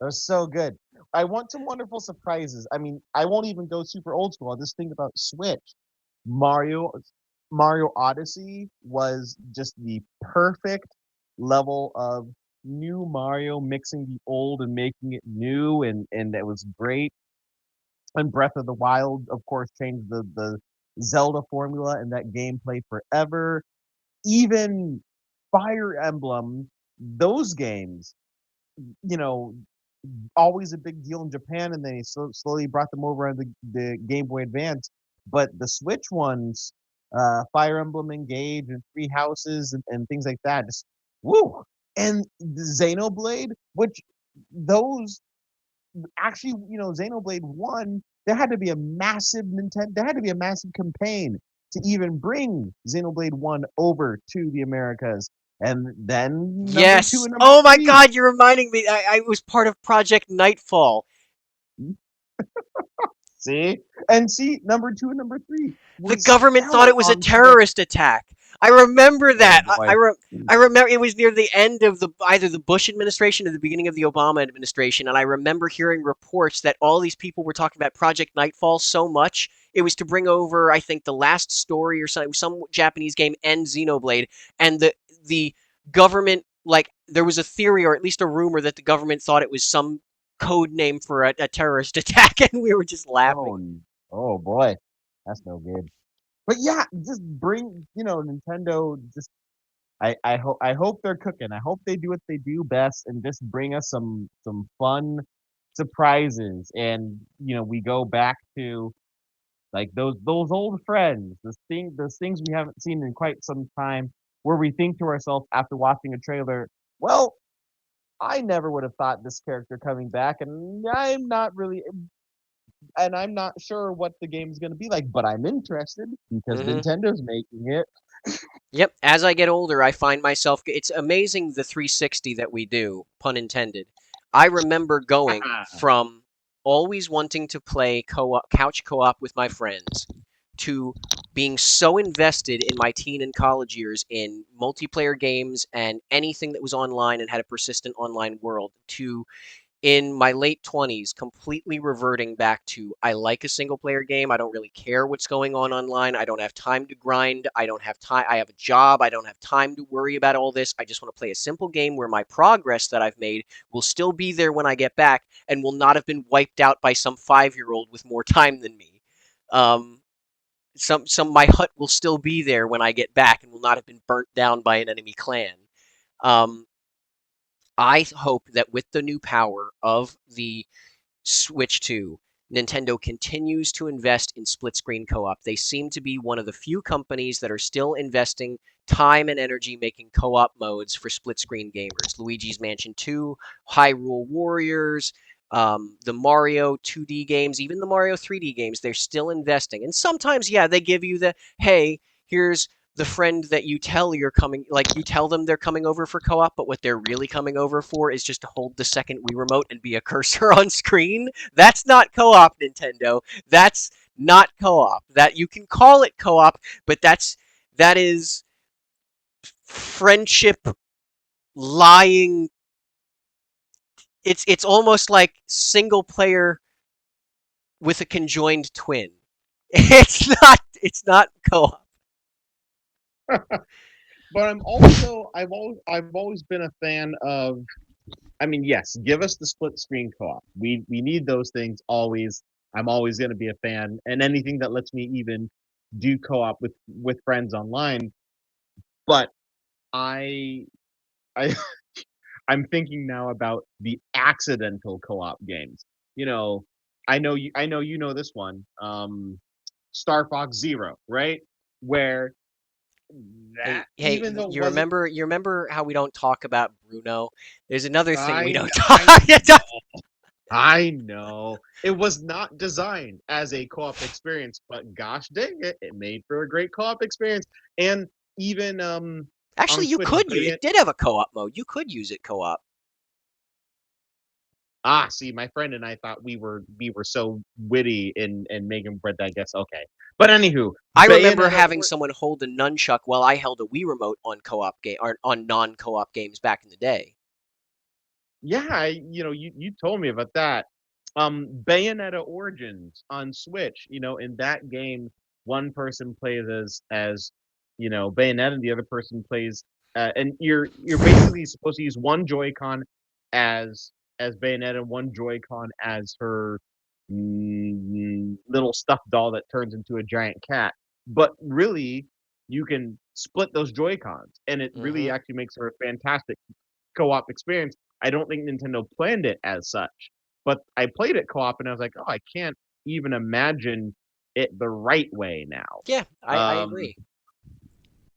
That was so good. I want some wonderful surprises. I mean, I won't even go super old school. I'll just think about Switch. Mario Mario Odyssey was just the perfect level of new Mario mixing the old and making it new, and it was great. And Breath of the Wild, of course, changed the Zelda formula and that gameplay forever. Even Fire Emblem, those games, you know, always a big deal in Japan, and they slowly brought them over on the Game Boy Advance. But the Switch ones, Fire Emblem Engage and Three Houses and things like that, just woo. And the Xenoblade, which those actually, Xenoblade One, there had to be a massive Nintendo, there had to be a massive campaign to even bring Xenoblade One over to the Americas. And then number two Yes. and number Oh my three. God, you're reminding me. I was part of Project Nightfall. See? And see, number two and number three The was government thought still it was a on Switch. terrorist attack. I remember Oh that. boy. I remember it was near the end of the either the Bush administration or the beginning of the Obama administration, and I remember hearing reports that all these people were talking about Project Nightfall so much it was to bring over, I think, the last story or something, some Japanese game and Xenoblade, and the government, like, there was a theory or at least a rumor that the government thought it was some code name for a terrorist attack, and we were just laughing. Oh, oh boy. That's no good. But yeah, just bring, Nintendo just I hope they're cooking. I hope they do what they do best and just bring us some fun surprises. And we go back to like those old friends, those things we haven't seen in quite some time, where we think to ourselves after watching a trailer, well, I never would have thought this character coming back, and I'm not sure what the game's going to be like, but I'm interested because Hmm. Nintendo's making it. Yep, as I get older, I find myself. It's amazing the 360 that we do, pun intended. I remember going from always wanting to play co-op, couch co-op with my friends to being so invested in my teen and college years in multiplayer games and anything that was online and had a persistent online world to in my late 20s completely reverting back to I like a single player game. I don't really care what's going on online. I don't have time to grind. I don't have time. I have a job. I don't have time to worry about all this. I just want to play a simple game where my progress that I've made will still be there when I get back and will not have been wiped out by some 5-year-old with more time than me. Um, some my hut will still be there when I get back and will not have been burnt down by an enemy clan. Um, I hope that with the new power of the Switch 2, Nintendo continues to invest in split screen co op. They seem to be one of the few companies that are still investing time and energy making co op modes for split screen gamers. Luigi's Mansion 2, Hyrule Warriors, the Mario 2D games, even the Mario 3D games, they're still investing. And sometimes, yeah, they give you the hey, here's the friend that you tell you're coming, like you tell them they're coming over for co-op, but what they're really coming over for is just to hold the second Wii remote and be a cursor on screen. That's not co-op, Nintendo. That's not co-op. That you can call it co-op, but that is friendship lying. It's almost like single player with a conjoined twin. It's not co-op. But I've always been a fan of. I mean, yes, give us the split screen co-op. We need those things always. I'm always going to be a fan, and anything that lets me even do co-op with friends online. But I I I'm thinking now about the accidental co-op games. You know, I know you know this one. Star Fox Zero, right? Where that Hey, hey, even though it you wasn't remember you remember how we don't talk about Bruno? There's another thing we I don't I talk about. I know it was not designed as a co-op experience, but gosh dang it, it made for a great co-op experience. And even Actually, on you Switch, could use it did have a co-op mode. You could use it co-op. Ah, see, my friend and I thought we were so witty in making bread. I guess okay, but anywho, I remember Bayonetta having someone hold a nunchuck while I held a Wii remote on co-op game or on non-co-op games back in the day. yeah, you told me about that. Bayonetta Origins on Switch, in that game, one person plays as Bayonetta, and the other person plays, and you're basically supposed to use one Joy-Con as Bayonetta, and one Joy-Con as her little stuffed doll that turns into a giant cat. But really, you can split those Joy-Cons, and it really Hmm. actually makes her a fantastic co-op experience. I don't think Nintendo planned it as such, but I played it co-op and I was like, oh, I can't even imagine it the right way now. Yeah, I Um, agree.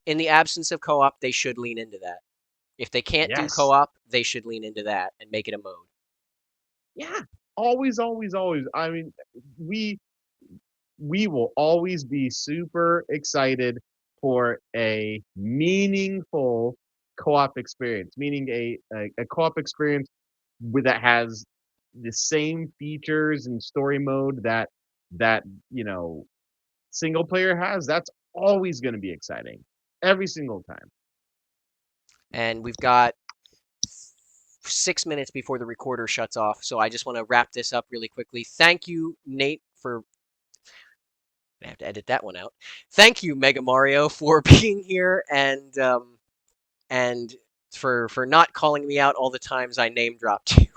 In the absence of co-op, they should lean into that. If they can't do yes, co-op, they should lean into that and make it a mode. yeah, always, always, always. I mean, we we will always be super excited for a meaningful co-op experience, meaning a co-op experience that has the same features and story mode that you know single player has. That's always going to be exciting every single time. And we've got 6 minutes before the recorder shuts off, so I just want to wrap this up really quickly. Thank you, Nate, for I have to edit that one out. Thank you, Mega Mario, for being here and for not calling me out all the times I name dropped you.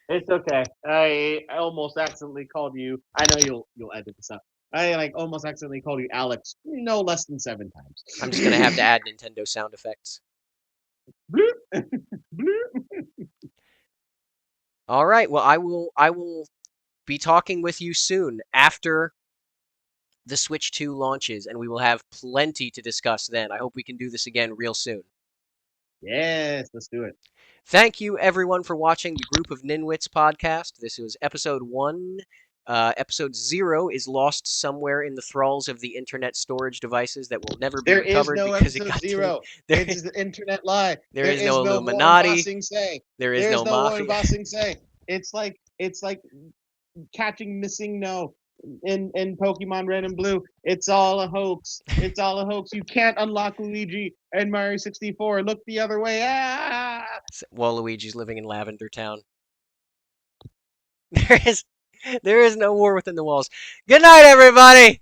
It's okay. I almost accidentally called you. I know you'll edit this up. I like almost accidentally called you Alex no less than 7 times. I'm just gonna have to add Nintendo sound effects. Bloop, bloop. All right. Well, I will be talking with you soon after the Switch 2 launches, and we will have plenty to discuss then. I hope we can do this again real soon. Yes, let's do it. Thank you, everyone, for watching the Group of NINwits podcast. This was episode 1. Episode 0 is lost somewhere in the thralls of the internet storage devices that will never be There is recovered no because it episode got deleted. zero. There, It's the internet lie. there There is no is no Warren Illuminati. Bossing say. There is There is no no Warren Mafia. Bossing say. It's like catching missing no in Pokemon Red and Blue. It's all a hoax. It's all a hoax. You can't unlock Luigi and Mario 64. Look the other way. Ah! Waluigi's living in Lavender Town. There is, there is no war within the walls. Good night, everybody!